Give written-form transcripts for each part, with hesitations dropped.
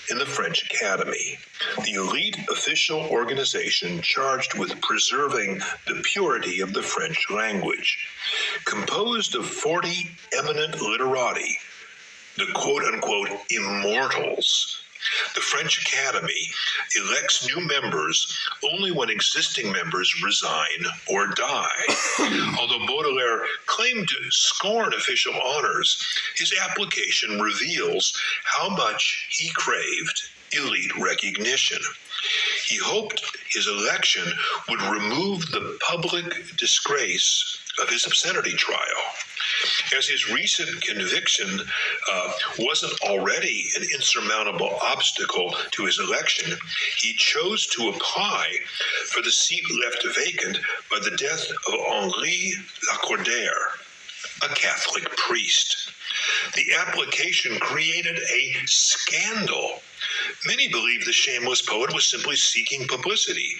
in the French Academy, the elite official organization charged with preserving the purity of the French language. Composed of 40 eminent literati, the quote-unquote immortals, the French Academy elects new members only when existing members resign or die. Although Baudelaire claimed to scorn official honors, his application reveals how much he craved elite recognition. He hoped his election would remove the public disgrace of his obscenity trial. As his recent conviction wasn't already an insurmountable obstacle to his election, he chose to apply for the seat left vacant by the death of Henri Lacordaire, a Catholic priest. The application created a scandal. Many believe the shameless poet was simply seeking publicity.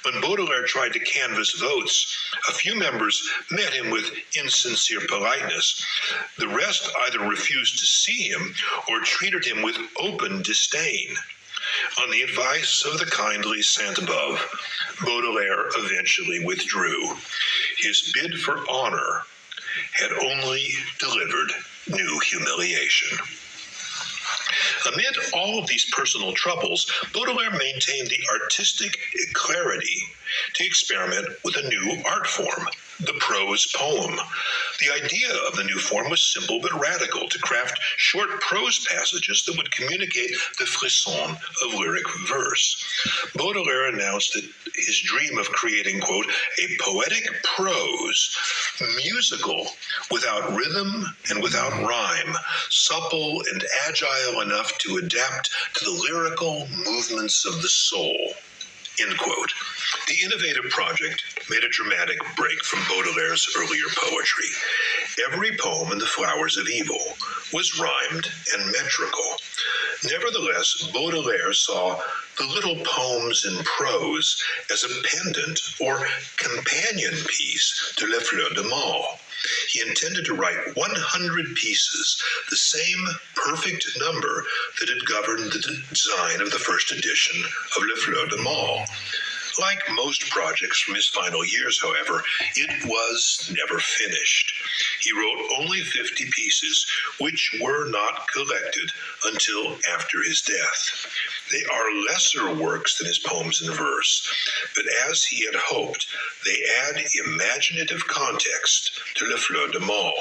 When Baudelaire tried to canvass votes, a few members met him with insincere politeness. The rest either refused to see him or treated him with open disdain. On the advice of the kindly Sainte-Beuve, Baudelaire eventually withdrew. His bid for honor had only delivered new humiliation. Amid all of these personal troubles, Baudelaire maintained the artistic clarity to experiment with a new art form, the prose poem. The idea of the new form was simple but radical: to craft short prose passages that would communicate the frisson of lyric verse. Baudelaire announced that his dream of creating, quote, a poetic prose, musical, without rhythm and without rhyme, supple and agile enough to adapt to the lyrical movements of the soul, end quote. The innovative project made a dramatic break from Baudelaire's earlier poetry. Every poem in The Flowers of Evil was rhymed and metrical. Nevertheless, Baudelaire saw the little poems in prose as a pendant or companion piece to Les Fleurs de Mal. He intended to write 100 pieces, the same perfect number that had governed the design of the first edition of Les Fleurs de Mal. Like most projects from his final years, however, it was never finished. He wrote only 50 pieces, which were not collected until after his death. They are lesser works than his poems in verse, but as he had hoped, they add imaginative context to Les Fleurs de Mal.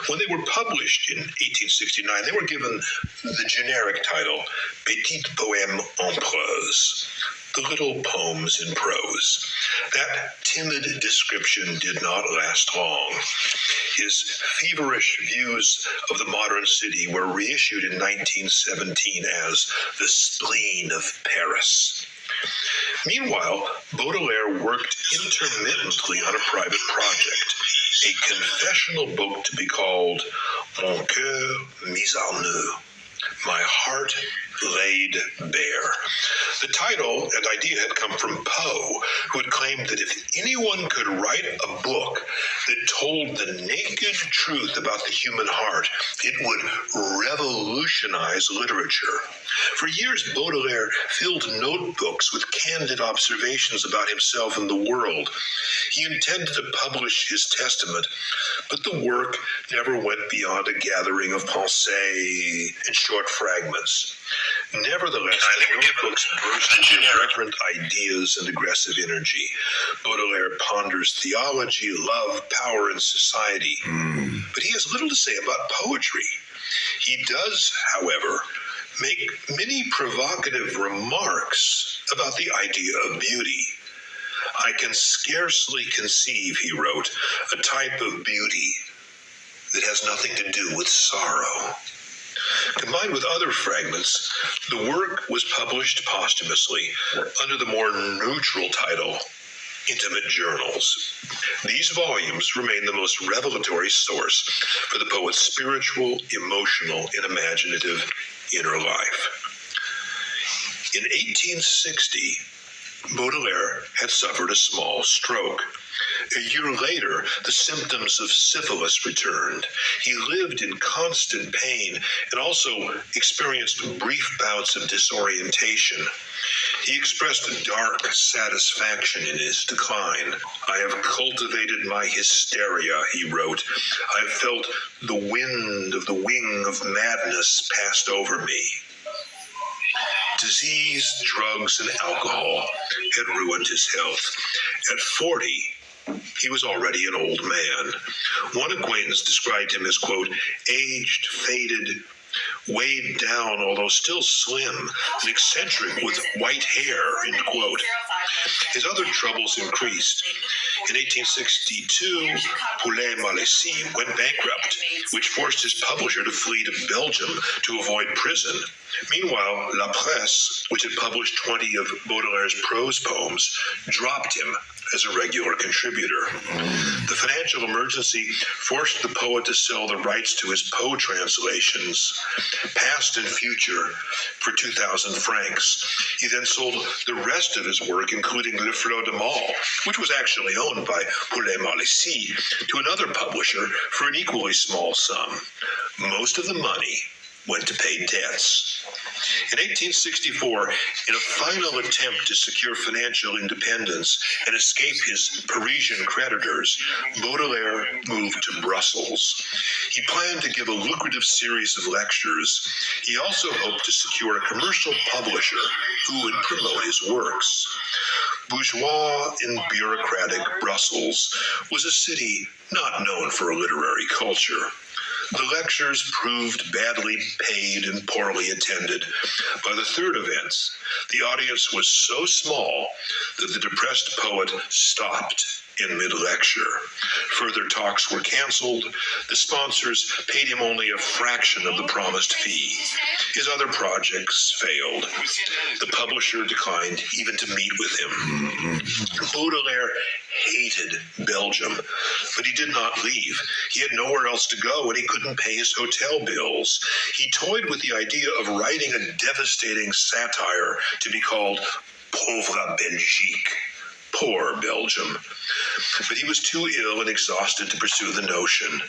When they were published in 1869, they were given the generic title, Petit Poème en prose, the little poems in prose. That timid description did not last long. His feverish views of the modern city were reissued in 1917 as The Spleen of Paris. Meanwhile, Baudelaire worked intermittently on a private project, a confessional book to be called Mon cœur mis à nu, My Heart Laid Bare. The title and idea had come from Poe, who had claimed that if anyone could write a book that told the naked truth about the human heart, it would revolutionize literature. For years, Baudelaire filled notebooks with candid observations about himself and the world. He intended to publish his testament, but the work never went beyond a gathering of pensées and short fragments. Nevertheless, the notebooks burst with irreverent ideas and aggressive energy. Baudelaire ponders theology, love, power, and society. But he has little to say about poetry. He does, however, make many provocative remarks about the idea of beauty. I can scarcely conceive, he wrote, a type of beauty that has nothing to do with sorrow. Combined with other fragments, the work was published posthumously under the more neutral title, Intimate Journals. These volumes remain the most revelatory source for the poet's spiritual, emotional, and imaginative inner life. In 1860, Baudelaire had suffered a small stroke. A year later, the symptoms of syphilis returned. He lived in constant pain and also experienced brief bouts of disorientation. He expressed a dark satisfaction in his decline. I have cultivated my hysteria, he wrote. I have felt the wind of the wing of madness passed over me. Disease, drugs, and alcohol had ruined his health. At 40, he was already an old man. One acquaintance described him as, quote, aged, faded, weighed down, although still slim, and eccentric with white hair, end quote. His other troubles increased. In 1862, Poulet Malassis went bankrupt, which forced his publisher to flee to Belgium to avoid prison. Meanwhile, La Presse, which had published 20 of Baudelaire's prose poems, dropped him as a regular contributor. The financial emergency forced the poet to sell the rights to his Poe translations, past and future, for 2,000 francs. He then sold the rest of his work, including Le Fleur de Mal, which was actually owned by Poulet Malassis, to another publisher for an equally small sum. Most of the money went to pay debts. In 1864, in a final attempt to secure financial independence and escape his Parisian creditors, Baudelaire moved to Brussels. He planned to give a lucrative series of lectures. He also hoped to secure a commercial publisher who would promote his works. Bourgeois and bureaucratic Brussels was a city not known for a literary culture. The lectures proved badly paid and poorly attended. By the third events, the audience was so small that the depressed poet stopped in mid-lecture. Further talks were canceled. The sponsors paid him only a fraction of the promised fee. His other projects failed. The publisher declined even to meet with him. Baudelaire hated Belgium, but he did not leave. He had nowhere else to go, and he couldn't pay his hotel bills. He toyed with the idea of writing a devastating satire to be called Pauvre Belgique, Poor Belgium. But he was too ill and exhausted to pursue the notion.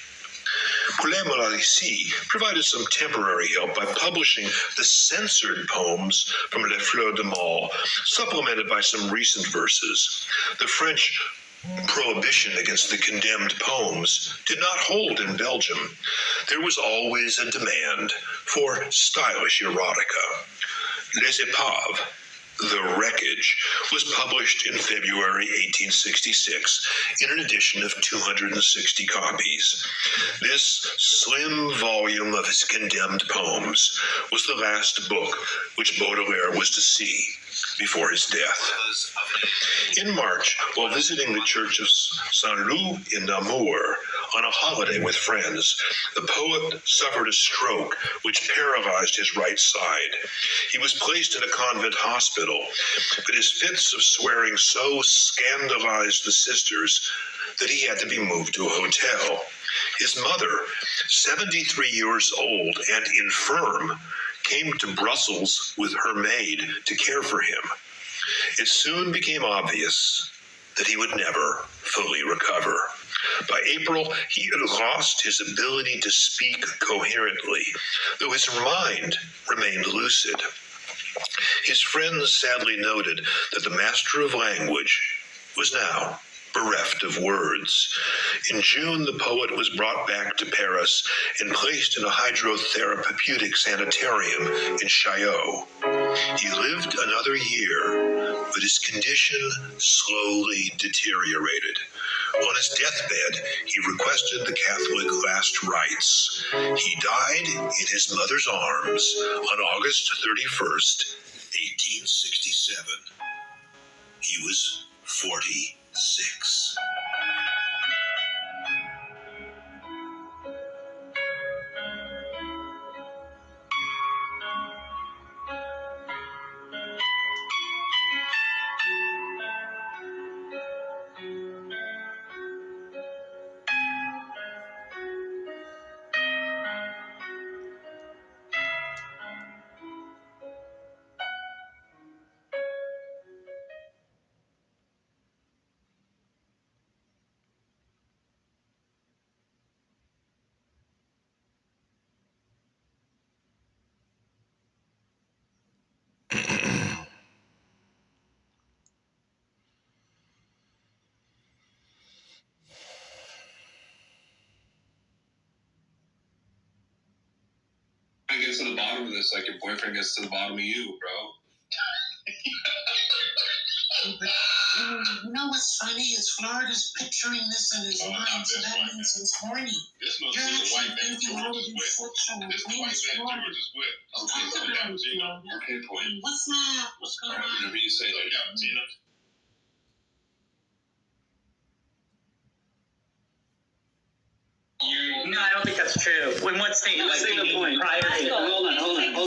Poulet Malassis provided some temporary help by publishing the censored poems from Le Fleur de Mal, supplemented by some recent verses. The French prohibition against the condemned poems did not hold in Belgium. There was always a demand for stylish erotica. Les Épaves, The Wreckage, was published in February 1866 in an edition of 260 copies. This slim volume of his condemned poems was the last book which Baudelaire was to see before his death. In March, while visiting the church of Saint-Loup in Namur on a holiday with friends, the poet suffered a stroke which paralyzed his right side. He was placed in a convent hospital, but his fits of swearing so scandalized the sisters that he had to be moved to a hotel. His mother, 73 years old and infirm, came to Brussels with her maid to care for him. It soon became obvious that he would never fully recover. By April, he had lost his ability to speak coherently, though his mind remained lucid. His friends sadly noted that the master of language was now bereft of words. In June, the poet was brought back to Paris and placed in a hydrotherapeutic sanitarium in Chaillot. He lived another year, but his condition slowly deteriorated. On his deathbed, he requested the Catholic last rites. He died in his mother's arms on August 31st, 1867. He was 46. get to the bottom of this like your boyfriend gets to the bottom of you, bro. You know what's funny is Florida's picturing this in his mind, so that means he's horny. This must You're be the actually white man thinking all of George is these with. sexual This the white things, man Florida. George is with. Talk about it, Florida. Okay, point. What's up? What's going on? Whatever you say, like that, Tina. No, I don't think that's true. In what state? Like, prior to